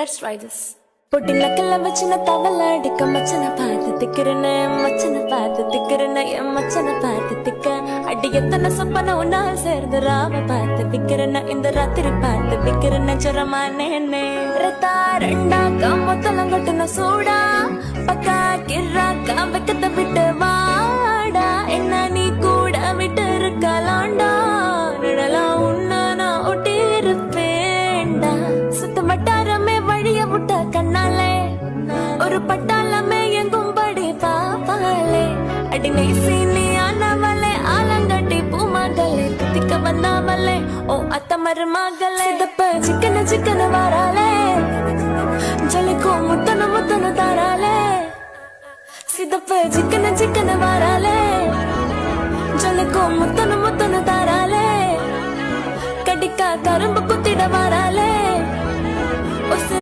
Let's try this. பொட்டி நக்கல்ல வச்சுன தவள அடிக்க மச்சனை பார்த்து திக்கிறன மச்சனை பார்த்து திக்கிறன என் மச்சனை பார்த்து திக்க அடி எத்தனை சொப்பன ஒன்னா சேர்ந்து ராவ பார்த்து விக்கிறன இந்த ராத்திரி பார்த்து விக்கிறன ஜரமானே ரத்தா ரெண்டா காமத்தலம் கட்டுன சூடா பக்கா கிர்ரா காம்பக்கத்தை விட்டு வாடா என்ன நீ கூட விட்டு இருக்கலாண்டா நிழலா உன்ன நான் ஒட்டி இருப்பேன்டா சுத்த வட்டாரமே வழிய விட்ட கண்ணாலே ஒரு பட்டாளமே எங்கும் படி பாப்பாலே அடி நைசி நீ ஆனவளே ஆலங்கட்டி பூமகளே திக்க வந்தவளே ஓ அத்த மருமகளே தப்ப சிக்கன வராலே ஜலிக்கோ முத்தன தாராலே சிதப்ப சிக்கன வராலே ஜலிக்கோ முத்தன தாராலே கடிக்கா கரும்பு